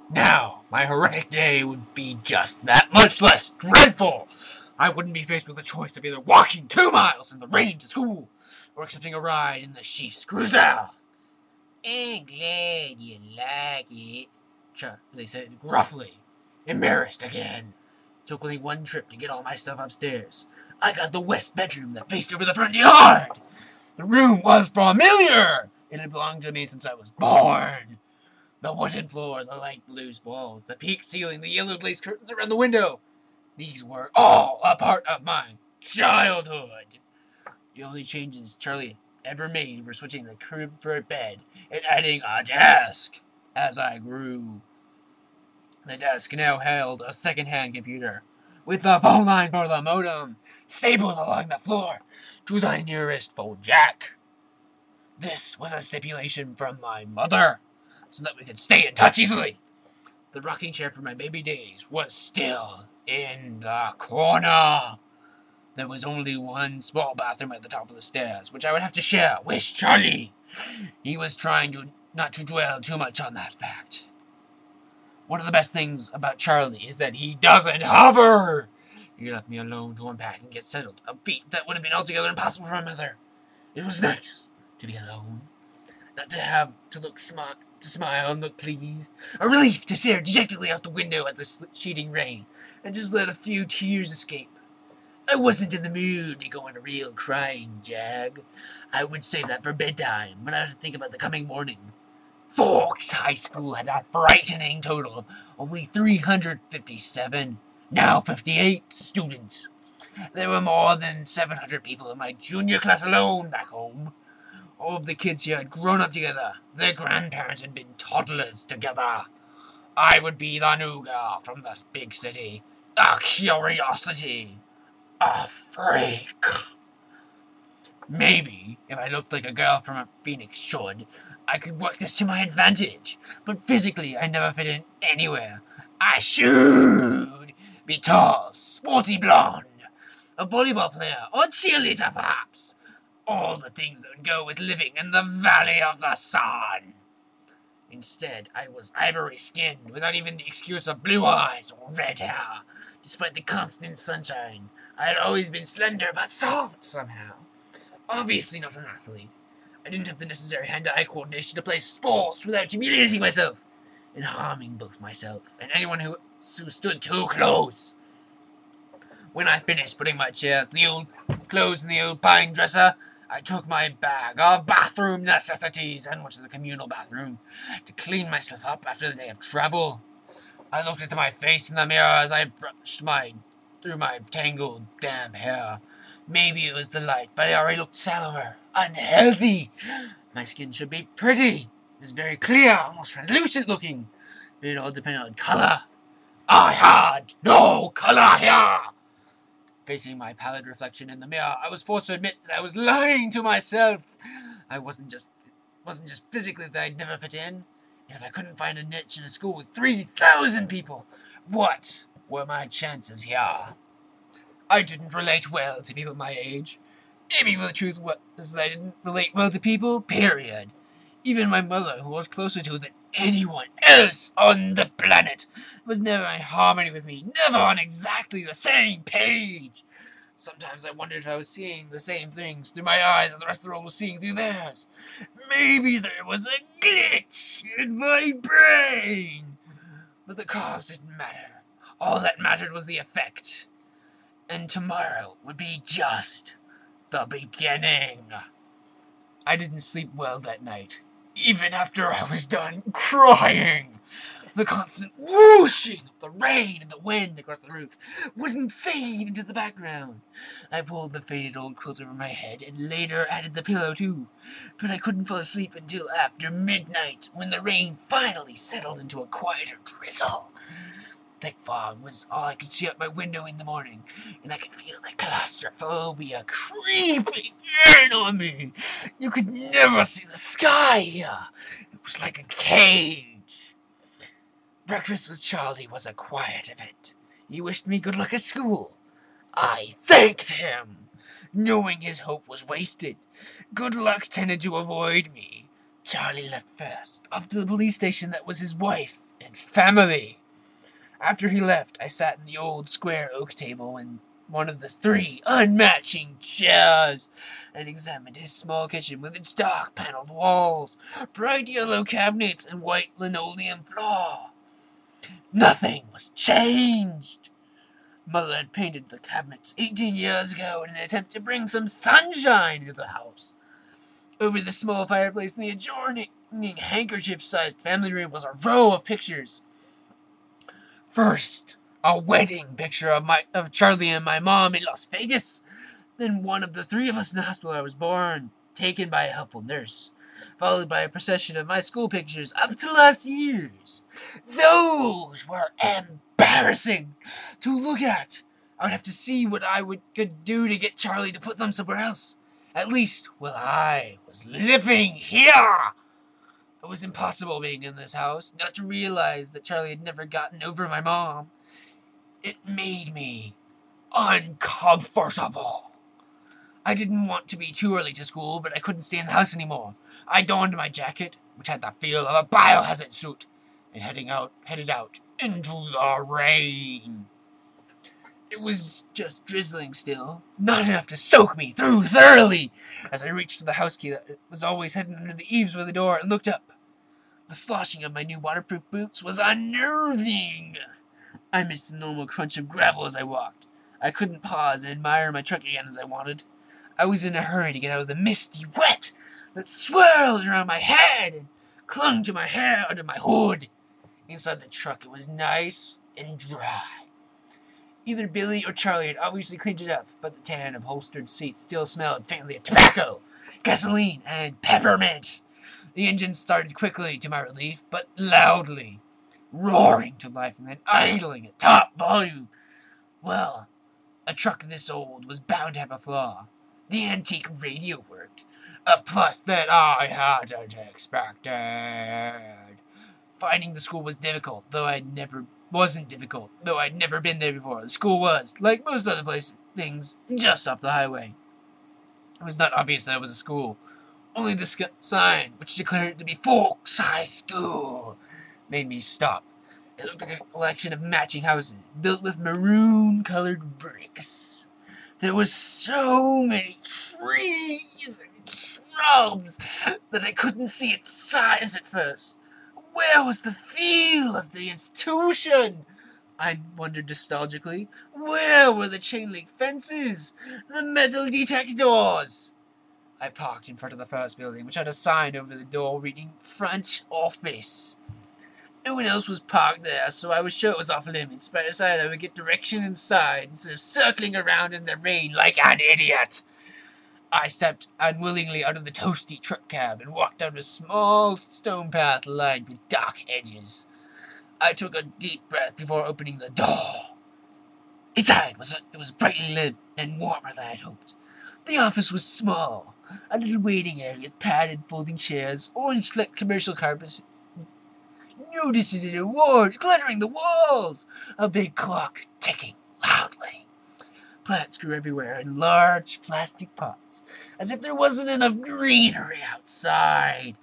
Now, my horrific day would be just that much less dreadful. I wouldn't be faced with the choice of either walking 2 miles in the rain to school or accepting a ride in the chief's cruiser. I'm glad you like it, Charlie said gruffly, embarrassed again. Took only one trip to get all my stuff upstairs. I got the west bedroom that faced over the front yard. The room was familiar. It had belonged to me since I was born. The wooden floor, the light blue walls, the peaked ceiling, the yellow glazed curtains around the window. These were all a part of my childhood. The only changes Charlie ever made were switching the crib for a bed and adding a desk as I grew. The desk now held a second-hand computer with the phone line for the modem stapled along the floor to the nearest phone jack. This was a stipulation from my mother, so that we could stay in touch easily. The rocking chair from my baby days was still in the corner. There was only one small bathroom at the top of the stairs, which I would have to share with Charlie. He was trying not to dwell too much on that fact. One of the best things about Charlie is that he doesn't hover. He left me alone to unpack and get settled, a feat that would have been altogether impossible for my mother. It was nice to be alone, not to have to smile and look pleased, a relief to stare dejectedly out the window at the sheeting rain and just let a few tears escape. I wasn't in the mood to go on a real crying jag. I would save that for bedtime when I had to think about the coming morning. Forks High School had a frightening total of only 357, now 58 students. There were more than 700 people in my junior class alone back home. All of the kids here had grown up together. Their grandparents had been toddlers together. I would be the new girl from this big city, a curiosity, a freak. Maybe, if I looked like a girl from a Phoenix should, I could work this to my advantage, but physically I never fit in anywhere. I should be tall, sporty blonde, a volleyball player, or cheerleader perhaps. All the things that would go with living in the Valley of the Sun. Instead, I was ivory-skinned, without even the excuse of blue eyes or red hair. Despite the constant sunshine, I had always been slender but soft somehow. Obviously not an athlete. I didn't have the necessary hand-eye coordination to play sports without humiliating myself and harming both myself and anyone who stood too close. When I finished putting my chairs, the old clothes in the old pine dresser, I took my bag of bathroom necessities and went to the communal bathroom to clean myself up after the day of travel. I looked into my face in the mirror as I brushed through my tangled, damp hair. Maybe it was the light, but I already looked sallower, unhealthy. My skin should be pretty. It was very clear, almost translucent looking. But it all depended on color. I had no color here. Facing my pallid reflection in the mirror, I was forced to admit that I was lying to myself. I wasn't just physically that I'd never fit in. If I couldn't find a niche in a school with 3,000 people, what were my chances here? I didn't relate well to people my age. Maybe the truth was that I didn't relate well to people, period. Even my mother, who was closer to than anyone else on the planet, was never in harmony with me, never on exactly the same page. Sometimes I wondered if I was seeing the same things through my eyes and the rest of the world was seeing through theirs. Maybe there was a glitch in my brain. But the cause didn't matter. All that mattered was the effect. And tomorrow would be just the beginning. I didn't sleep well that night, even after I was done crying. The constant whooshing of the rain and the wind across the roof wouldn't fade into the background. I pulled the faded old quilt over my head and later added the pillow too, but I couldn't fall asleep until after midnight, when the rain finally settled into a quieter drizzle. Thick fog was all I could see out my window in the morning, and I could feel the claustrophobia creeping in on me. You could never see the sky here. It was like a cage. Breakfast with Charlie was a quiet event. He wished me good luck at school. I thanked him, knowing his hope was wasted. Good luck tended to avoid me. Charlie left first, off to the police station that was his wife. and family. After he left, I sat in the old square oak table in one of the 3 unmatching chairs and examined his small kitchen with its dark paneled walls, bright yellow cabinets, and white linoleum floor. Nothing was changed. Mother had painted the cabinets 18 years ago in an attempt to bring some sunshine into the house. Over the small fireplace in the adjoining handkerchief-sized family room was a row of pictures. First, a wedding picture of Charlie and my mom in Las Vegas. Then one of the 3 of us in the hospital I was born, taken by a helpful nurse, followed by a procession of my school pictures up to last year's. Those were embarrassing to look at. I would have to see what I could do to get Charlie to put them somewhere else. At least while I was living here. It was impossible being in this house not to realize that Charlie had never gotten over my mom. It made me uncomfortable. I didn't want to be too early to school, but I couldn't stay in the house anymore. I donned my jacket, which had the feel of a biohazard suit, and headed out into the rain. It was just drizzling still, not enough to soak me through thoroughly, as I reached for the house key that was always hidden under the eaves by the door and looked up. The sloshing of my new waterproof boots was unnerving. I missed the normal crunch of gravel as I walked. I couldn't pause and admire my truck again as I wanted. I was in a hurry to get out of the misty wet that swirled around my head and clung to my hair under my hood. Inside the truck it was nice and dry. Either Billy or Charlie had obviously cleaned it up, but the tan upholstered seats still smelled faintly of tobacco, gasoline, and peppermint. The engine started quickly, to my relief, but loudly, roaring to life and then idling at top volume. Well, a truck this old was bound to have a flaw. The antique radio worked, a plus that I hadn't expected. Finding the school was difficult, though I'd never been there before. The school was, like most other things, just off the highway. It was not obvious that it was a school. Only the sign, which declared it to be Folks High School, made me stop. It looked like a collection of matching houses, built with maroon-colored bricks. There was so many trees and shrubs that I couldn't see its size at first. Where was the feel of the institution? I wondered nostalgically. Where were the chain-link fences? The metal detectors? I parked in front of the first building, which had a sign over the door reading Front Office. No one else was parked there, so I was sure it was off limits, but I decided I would get directions inside instead of circling around in the rain like an idiot. I stepped unwillingly out of the toasty truck cab and walked down a small stone path lined with dark edges. I took a deep breath before opening the door. Inside it was brightly lit and warmer than I'd hoped. The office was small, a little waiting area with padded folding chairs, orange-flecked commercial carpets, notices and awards glittering the walls, a big clock ticking loudly. Plants grew everywhere in large plastic pots, as if there wasn't enough greenery outside.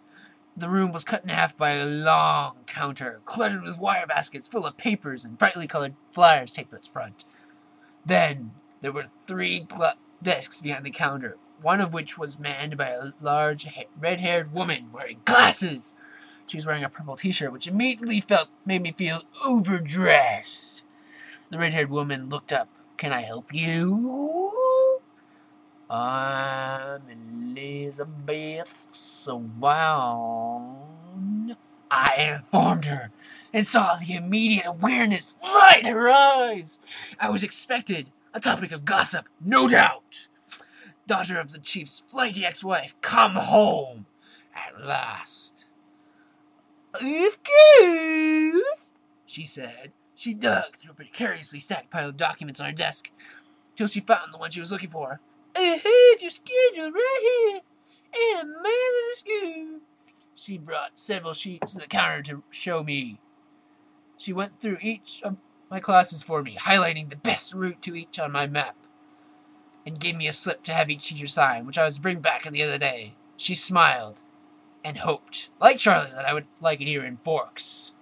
The room was cut in half by a long counter, cluttered with wire baskets full of papers and brightly colored flyers taped to its front. Then there were 3 desks behind the counter, one of which was manned by a large red-haired woman wearing glasses. She was wearing a purple t-shirt, which immediately made me feel overdressed. The red-haired woman looked up. Can I help you? I'm Elizabeth Swan. I informed her, and saw the immediate awareness light her eyes. I was expected, a topic of gossip, no doubt. Daughter of the chief's flighty ex-wife, come home at last. Of course, she said. She dug through a precariously stacked pile of documents on her desk till she found the one she was looking for. I have your schedule right here, and a man of the school. She brought several sheets to the counter to show me. She went through each of my classes for me, highlighting the best route to each on my map, and gave me a slip to have each teacher sign, which I was to bring back at the end of the day. She smiled and hoped, like Charlie, that I would like it here in Forks.